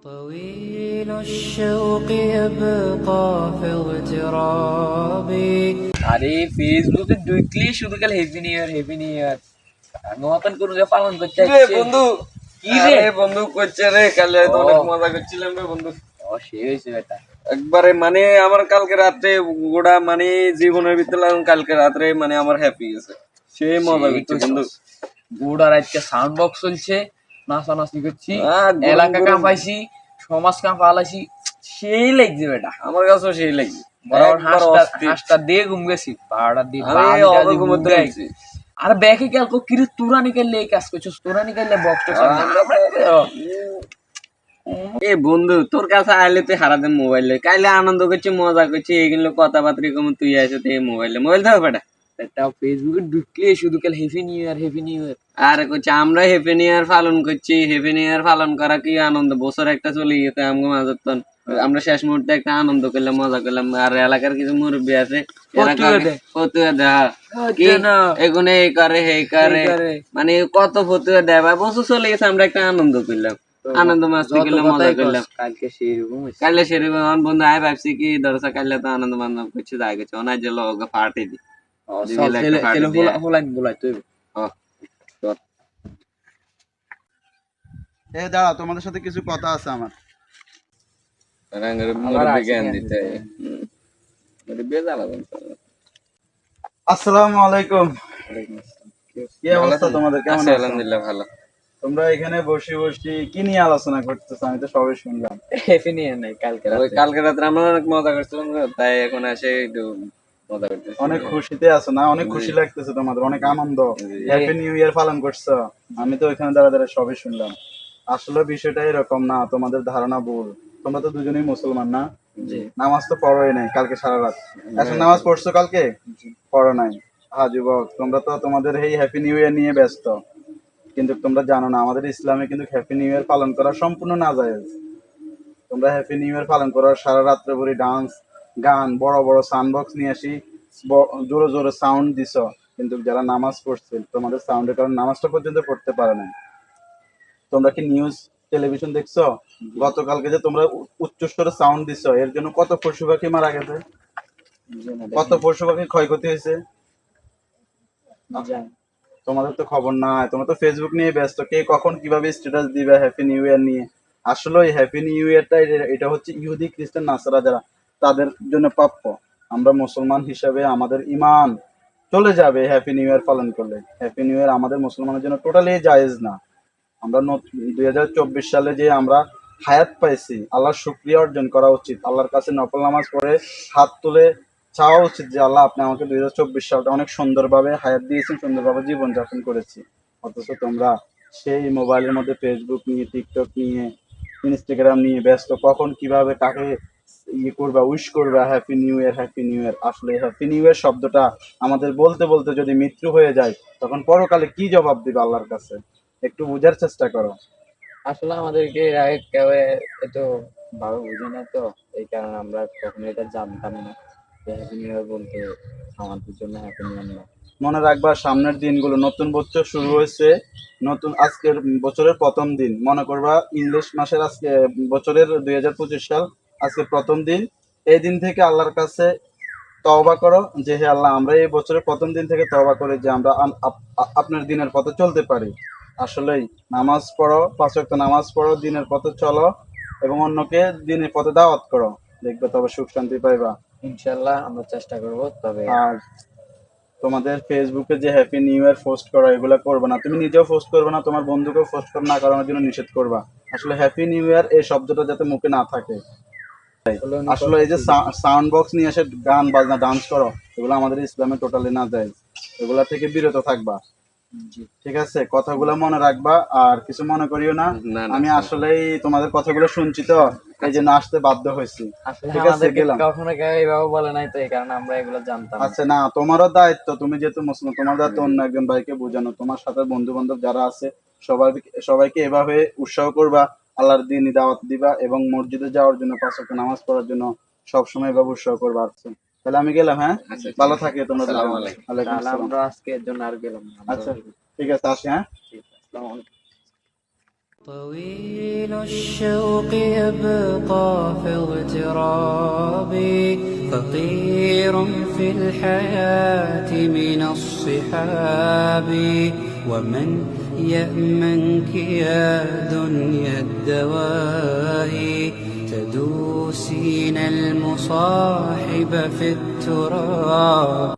طويل الشوق يبقى في اغترابي আরে ফেসবুকে ঢুকলি শুধু খালি হ্যাপি নিউ ইয়ার নতুন করে যে পালন করতে রে যাচ্ছে বন্ধু, কি রে আরে বন্ধু করছে রে, কালে হয়তো ও। অনেক মজা করছিলাম রে বন্ধু। ও সে হয়েছে বেটা একবারে মানে আমার কালকে রাত্রে গোটা মানে জীবনের ভিতরে লাগলাম, কালকে রাত্রে মানে আমার হ্যাপি গেছে, সে মজা করছে বন্ধু। গোড়া রাইতে সাউন্ড বক্স চলছে, নাচানাচি করছি, গরম এলাকা গরম। কাঁপাইছি, সমাজ কাঁপালাইছি, সেই লাগছে বেটা। আমার কাছেও সেই লাগে, বরাবর একবার অস্থির। হাঁসটা দিয়ে ঘুম গেছি, 12টা দিয়ে আমি বারোটা অবাক দিয়ে ঘুম ঘুমোতে দেয়। পারছি। আর ব্যাকে গেল কিরে তোরা নিকাইলে এই কাজ করছিস, তোরা নিকাইলে বক্সটা এ বন্ধু, তোর কাছে আইলে তুই হারাতে মোবাইল কাইলে আনন্দ করছি, মজা করছি, এইগুলো কথাবার্তা কম, তুই আসে তুই মোবাইল দেবো বেটা। একটা ফেসবুকে ঢুকলে শুধু কাল happy new year happy new year. আর করছি আমরা হ্যাপি নিউ ইয়ার পালন করছি, হ্যাপি নিউ ইয়ার পালন করা কি আনন্দ, বছর একটা চলে গেছে আমগো মাঝের তন। আমরা শেষ মুহূর্তে একটা আনন্দ করলাম, মজা করলাম। আর এলাকার কিছু মুরব্বী আছে, ফতুয়া দেয় কি এগুনে এই করে এই করে, মানে কত ফতুয়া দেয়, বা বছর চলে গেছে, আমরা একটা আনন্দ করলাম, আনন্দ মাস্তি করলাম, মজা করলাম। কালকে সেইরকম কাইলে সেরকম আমার বন্ধু আয় ভাবছি কি ধরছে, কাইলে তো আনন্দ বান্ধব করছে, যাই গেছে অনার যে লোক পার্টি দি দাঁড়া, তোমাদের সাথে কিছু কথা আছে আমার। জ্ঞান দিতে আসসালামু আলাইকুম। কি অবস্থা তোমাদের, কেমন আছো? আলহামদুলিল্লাহ ভালো। তোমরা এখানে বসে বসে কি নিয়ে আলোচনা করতেছো? আমি তো সবই শুনলাম। হ্যাপি নিউ ইয়ার নাই কালকে ওই কালকে রাত্রে আমরা অনেক মজা করছিলাম তো, তাই এখন এসে একটু মজা করতেছি। অনেক খুশিতে আছো না? অনেক খুশি লাগতেছে তোমাদের, অনেক আনন্দ, হ্যাপি নিউ ইয়ার পালন করছো। আমি তো ওইখানে দাঁড়া দাঁড়া সবই শুনলাম। আসলে বিষয়টা এরকম না, তোমাদের ধারণা ভুল। তোমরা তো দুজনেই মুসলমান না? নামাজ তো পড়োই নাই কালকে সারা রাত। এখন নামাজ পড়ছো কালকে? পড়ো নাই। হ্যাঁ যুবক, তোমরা তো তোমাদের এই হ্যাপি নিউ ইয়ার নিয়ে ব্যস্ত, কিন্তু তোমরা জানো না আমাদের ইসলামে কিন্তু হ্যাপি নিউ ইয়ার পালন করা সম্পূর্ণ নাজায়েজ। তোমরা হ্যাপি নিউ ইয়ার পালন করার সারা রাত্রে ভরে ডান্স, গান, বড় বড় সাউন্ড বক্স নিয়ে আসি, জোরে জোরে সাউন্ড দিছ, কিন্তু যারা নামাজ পড়ছে তোমাদের সাউন্ডের কারণে নামাজটা পর্যন্ত পড়তে পারে না। তোমরা কি নিউজ টেলিভিশন দেখছো? গতকালকে যে তোমরা উচ্চস্বরে সাউন্ড দিছ, এর জন্য কত পশু পাখি মারা গেছে, কত পশু পাখি ক্ষয়ক্ষতি হয়েছে। তোমাদের তো খবর নাই, তোমরা তো ফেসবুক নিয়ে ব্যস্ত, কে কখন কিভাবে স্ট্যাটাস দিবে হ্যাপি নিউ ইয়ার নিয়ে। আসলে ওই হ্যাপি নিউ ইয়ারটা এটা হচ্ছে ইহুদি খ্রিস্টান নাসারা যারা, তাদের জন্য প্রাপ্য। আমরা মুসলমান হিসাবে আমাদের ইমান চলে যাবে হ্যাপি নিউ ইয়ার পালন করলে। হ্যাপি নিউ ইয়ার আমাদের মুসলমানের জন্য টোটালি জায়েজ না। আমরা 2024 সালে যে আমরা হায়াত পাইছি, আল্লাহর শুকরিয়া অর্জন করা উচিত। আল্লাহর কাছে নফল নামাজ পড়ে হাত তুলে চাওয়া উচিত যে আল্লাহ আপনি আমাকে 2024 সালটা অনেক সুন্দরভাবে হায়াত দিয়েছেন, সুন্দরভাবে জীবনযাপন করেছি। অথচ তোমরা সেই মোবাইলের মধ্যে ফেসবুক নিয়ে, টিকটক নিয়ে, ইনস্টাগ্রাম নিয়ে ব্যস্ত, কখন কিভাবে কাকে ইয়ে করবা, উইশ করবা happy new year happy new ইয়ার। আসলে হ্যাপি নিউ ইয়ার শব্দটা আমাদের বলতে বলতে যদি মৃত্যু হয়ে যায়, তখন পরকালে কি জবাব দিবে আল্লাহর কাছে? একটু বোঝার চেষ্টা করো। আসলে আমাদেরকে এর আগে কেউ এত ভাবে বুঝে না, তো এই কারণে আমরা কখনো এটা জানতাম না যে হ্যাপি নিউ ইয়ার বলতে আমাদের জন্য হ্যাপি নিউ ইয়ার না। মনে রাখবা সামনের দিনগুলো, নতুন বছর শুরু হয়েছে, নতুন আজকের বছরের প্রথম দিন মনে করবা, ইংলিশ মাসের আজকে বছরের 2025 সাল, আজকে প্রথম দিন। এই দিন থেকে আল্লাহর কাছে তওবা করো যে হে আল্লাহ, আমরা এই বছরের প্রথম দিন থেকে তওবা করি যে আমরা আপনার দিনের পথে চলতে পারি। আসলেই নামাজ পড়ো, 5 ওয়াক্ত নামাজ পড়ো, দিনের পথে চলো এবং অন্যকে দিনের পথে দাওয়াত করো, দেখবে তবে সুখ শান্তি পাইবা। ইনশাল্লাহ আমরা চেষ্টা করব। তবে আর তোমাদের ফেসবুকে যে হ্যাপি নিউ ইয়ার পোস্ট করো, এগুলো করবে না। তুমি নিজেও পোস্ট করবে না, তোমার বন্ধুকেও পোস্ট না করানোর জন্য নিষেধ করবা। আসলে হ্যাপি নিউ ইয়ার এই শব্দটা যাতে মুখে না থাকে। আসলে এই যে সাউন্ড বক্স নিয়ে এসে গান বাজনা ডান্স করো, এগুলো আমাদের ইসলামে টোটালি না যায়, এগুলা থেকে বিরত থাকবা। ঠিক আছে, কথাগুলো মনে রাখবা, আর কিছু মনে করিও না। আমি আসলেই তোমাদের কথাগুলো শুনছি তো, এই জন্য আসতে বাধ্য হয়েছি। ঠিক আছে, গেলাম। কখনো কেউ এইভাবে বলে নাই, তো এই কারণে আমরা এগুলো জানতাম। আচ্ছা না, তোমারও দায়িত্ব, তুমি যেহেতু মুসলিম, তোমার দায়িত্ব অন্য একজন ভাইকে বোঝানো। তোমার সাথে বন্ধু বান্ধব যারা আছে সবাইকে এভাবে উৎসাহ করবা, আল্লাহর দ্বীনি দাওয়াত দিবা এবং মসজিদে যাওয়ার জন্য, 5 ওয়াক্ত নামাজ পড়ার জন্য সবসময় এভাবে উৎসাহ করবা। আচ্ছা তাহলে আমি গেলাম। হ্যাঁ, ভালো থাকে তোমরা। ওয়ালাইকুম আসসালাম। আমরা আজকে এর জন্য আর গেলাম না। আচ্ছা ঠিক আছে, আসি। হ্যাঁ। طويل الشوق يبقى في اغترابي، فقير في الحياة من الصحاب، ومن يأمنك يا دنيا الدواهي، تدوسين المصاحب في التراب.